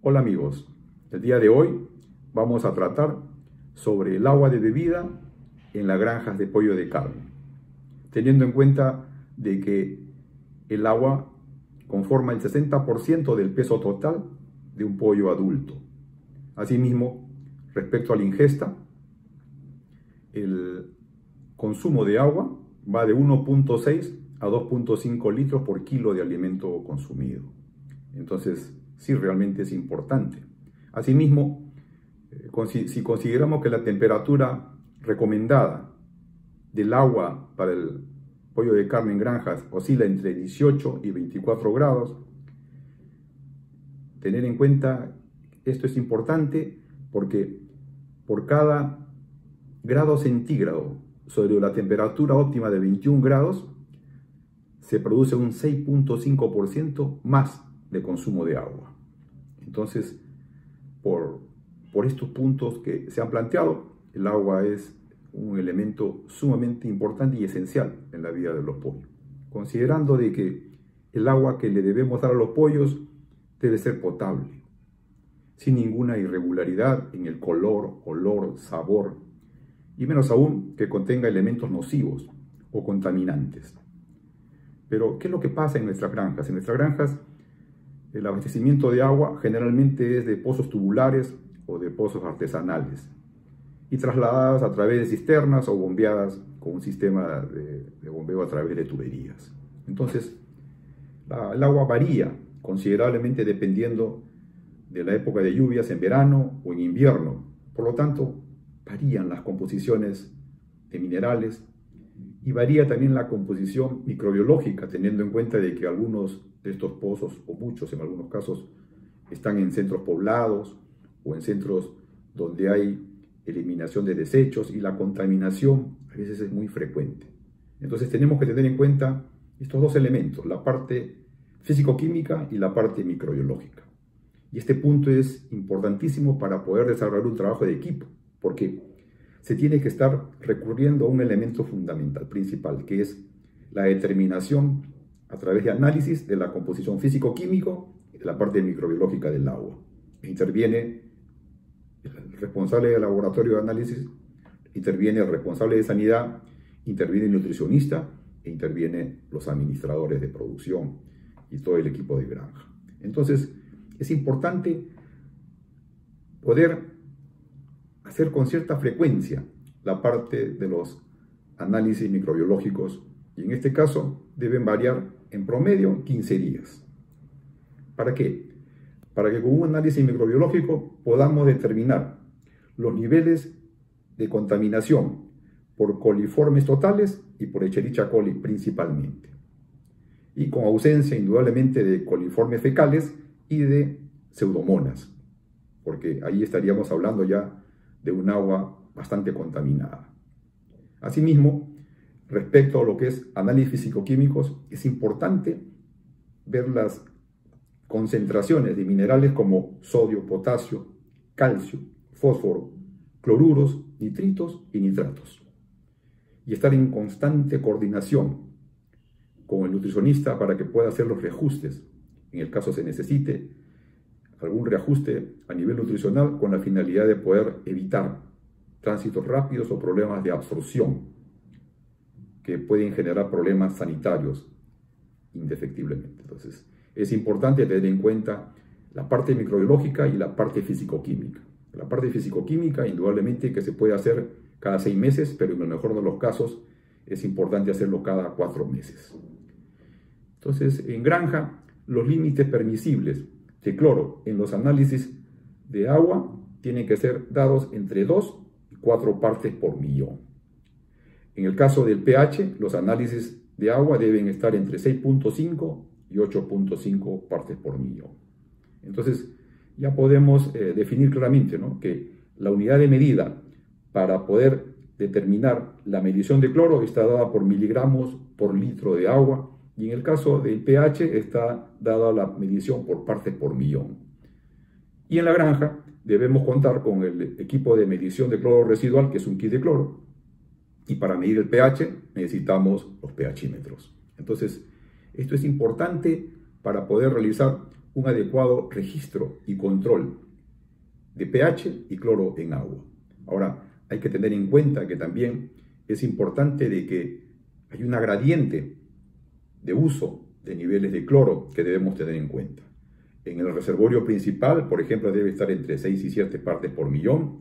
Hola amigos, el día de hoy vamos a tratar sobre el agua de bebida en las granjas de pollo de carne, teniendo en cuenta de que el agua conforma el 60% del peso total de un pollo adulto. Asimismo, respecto a la ingesta, el consumo de agua va de 1.6 a 2.5 litros por kilo de alimento consumido. Entonces, sí, realmente es importante. Asimismo, si consideramos que la temperatura recomendada del agua para el pollo de carne en granjas oscila entre 18 y 24 grados, tener en cuenta esto es importante porque por cada grado centígrado sobre la temperatura óptima de 21 grados, se produce un 6.5% más de consumo de agua. Entonces, por estos puntos que se han planteado, el agua es un elemento sumamente importante y esencial en la vida de los pollos. Considerando de que el agua que le debemos dar a los pollos debe ser potable, sin ninguna irregularidad en el color, olor, sabor, y menos aún que contenga elementos nocivos o contaminantes. Pero, ¿qué es lo que pasa en nuestras granjas? En nuestras granjas, el abastecimiento de agua generalmente es de pozos tubulares o de pozos artesanales y trasladadas a través de cisternas o bombeadas con un sistema de bombeo a través de tuberías. Entonces, el agua varía considerablemente dependiendo de la época de lluvias en verano o en invierno. Por lo tanto, varían las composiciones de minerales y varía también la composición microbiológica, teniendo en cuenta de que algunos de estos pozos, o muchos en algunos casos, están en centros poblados o en centros donde hay eliminación de desechos y la contaminación a veces es muy frecuente. Entonces tenemos que tener en cuenta estos dos elementos, la parte físico-química y la parte microbiológica. Y este punto es importantísimo para poder desarrollar un trabajo de equipo, porque se tiene que estar recurriendo a un elemento fundamental, principal, que es la determinación a través de análisis de la composición físico-químico y de la parte microbiológica del agua. Interviene el responsable del laboratorio de análisis, interviene el responsable de sanidad, interviene el nutricionista e interviene los administradores de producción y todo el equipo de granja. Entonces, es importante poder hacer con cierta frecuencia la parte de los análisis microbiológicos y en este caso deben variar en promedio 15 días. ¿Para qué? Para que con un análisis microbiológico podamos determinar los niveles de contaminación por coliformes totales y por Escherichia coli principalmente. Y con ausencia indudablemente de coliformes fecales y de pseudomonas, porque ahí estaríamos hablando ya de un agua bastante contaminada. Asimismo, respecto a lo que es análisis físico-químicos, es importante ver las concentraciones de minerales como sodio, potasio, calcio, fósforo, cloruros, nitritos y nitratos. Y estar en constante coordinación con el nutricionista para que pueda hacer los reajustes, en el caso se necesite algún reajuste a nivel nutricional con la finalidad de poder evitar tránsitos rápidos o problemas de absorción que pueden generar problemas sanitarios indefectiblemente. Entonces, es importante tener en cuenta la parte microbiológica y la parte físico-química. La parte físico-química, indudablemente, que se puede hacer cada 6 meses, pero en el mejor de los casos es importante hacerlo cada 4 meses. Entonces, en granja, los límites permisibles de cloro en los análisis de agua tienen que ser dados entre 2 y 4 partes por millón. En el caso del pH, los análisis de agua deben estar entre 6.5 y 8.5 partes por millón. Entonces, ya podemos definir claramente, ¿no?, que la unidad de medida para poder determinar la medición de cloro está dada por miligramos por litro de agua, y en el caso del pH está dada la medición por partes por millón. Y en la granja debemos contar con el equipo de medición de cloro residual, que es un kit de cloro, y para medir el pH necesitamos los pHímetros. Entonces, esto es importante para poder realizar un adecuado registro y control de pH y cloro en agua. Ahora, hay que tener en cuenta que también es importante de que hay una gradiente de uso de niveles de cloro que debemos tener en cuenta. En el reservorio principal, por ejemplo, debe estar entre 6 y 7 partes por millón.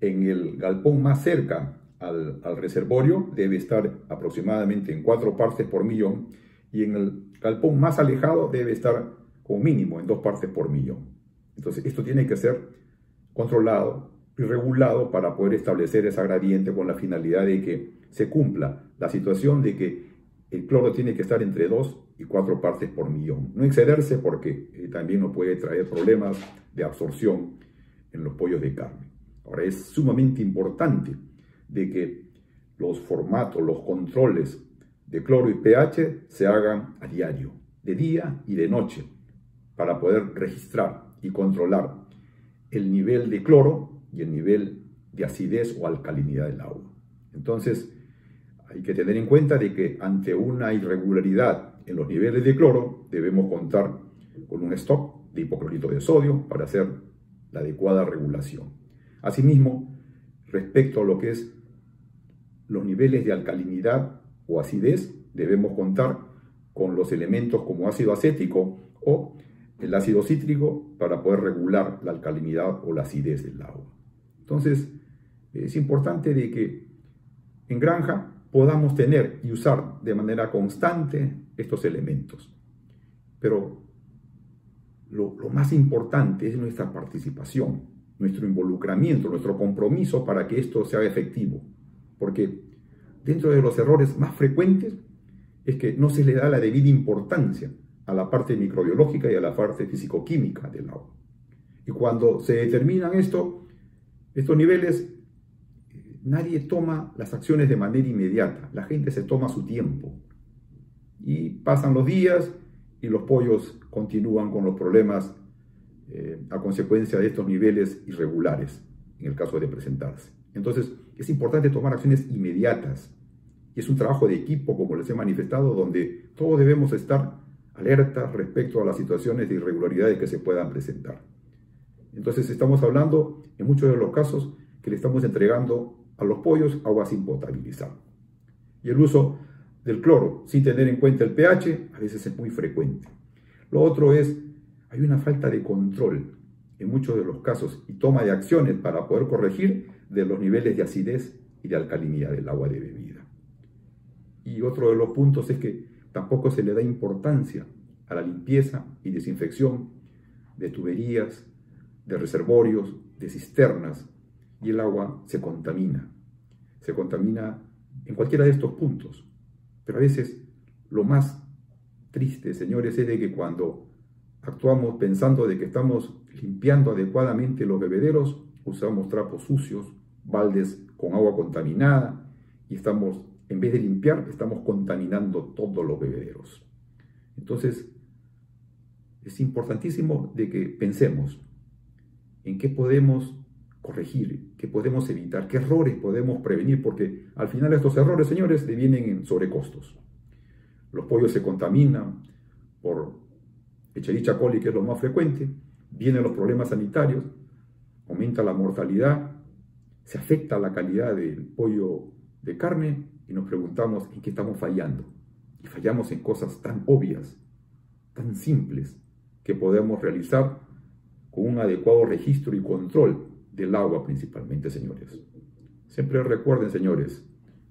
En el galpón más cerca al reservorio debe estar aproximadamente en 4 partes por millón. Y en el galpón más alejado debe estar como mínimo en 2 partes por millón. Entonces, esto tiene que ser controlado y regulado para poder establecer esa gradiente con la finalidad de que se cumpla la situación de que el cloro tiene que estar entre 2 y 4 partes por millón. No excederse porque también nos puede traer problemas de absorción en los pollos de carne. Ahora, es sumamente importante de que los formatos, los controles de cloro y pH se hagan a diario, de día y de noche, para poder registrar y controlar el nivel de cloro y el nivel de acidez o alcalinidad del agua. Entonces, hay que tener en cuenta de que ante una irregularidad en los niveles de cloro, debemos contar con un stock de hipoclorito de sodio para hacer la adecuada regulación. Asimismo, respecto a lo que es los niveles de alcalinidad o acidez, debemos contar con los elementos como ácido acético o el ácido cítrico para poder regular la alcalinidad o la acidez del agua. Entonces, es importante de que en granja podamos tener y usar de manera constante estos elementos. Pero lo más importante es nuestra participación, nuestro involucramiento, nuestro compromiso para que esto sea efectivo. Porque dentro de los errores más frecuentes es que no se le da la debida importancia a la parte microbiológica y a la parte físico-química del agua. Y cuando se determinan estos niveles, nadie toma las acciones de manera inmediata. La gente se toma su tiempo. Y pasan los días y los pollos continúan con los problemas a consecuencia de estos niveles irregulares, en el caso de presentarse. Entonces, es importante tomar acciones inmediatas. Y es un trabajo de equipo, como les he manifestado, donde todos debemos estar alerta respecto a las situaciones de irregularidades que se puedan presentar. Entonces estamos hablando, en muchos de los casos, que le estamos entregando a los pollos agua sin potabilizar. Y el uso del cloro, sin tener en cuenta el pH, a veces es muy frecuente. Lo otro es, hay una falta de control en muchos de los casos y toma de acciones para poder corregir de los niveles de acidez y de alcalinidad del agua de bebida. Y otro de los puntos es que tampoco se le da importancia a la limpieza y desinfección de tuberías, de reservorios, de cisternas, y el agua se contamina. Se contamina en cualquiera de estos puntos. Pero a veces lo más triste, señores, es de que cuando actuamos pensando de que estamos limpiando adecuadamente los bebederos, usamos trapos sucios, baldes con agua contaminada, y estamos, en vez de limpiar, estamos contaminando todos los bebederos. Entonces, es importantísimo de que pensemos en qué podemos corregir, qué podemos evitar, qué errores podemos prevenir, porque al final estos errores, señores, devienen en sobrecostos. Los pollos se contaminan por Escherichia coli, que es lo más frecuente, vienen los problemas sanitarios, aumenta la mortalidad, se afecta la calidad del pollo de carne y nos preguntamos en qué estamos fallando. Y fallamos en cosas tan obvias, tan simples, que podemos realizar con un adecuado registro y control del agua principalmente, señores. Siempre recuerden, señores,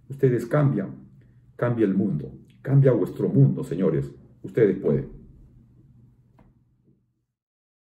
ustedes cambian, cambia el mundo, cambia vuestro mundo, señores. Ustedes pueden.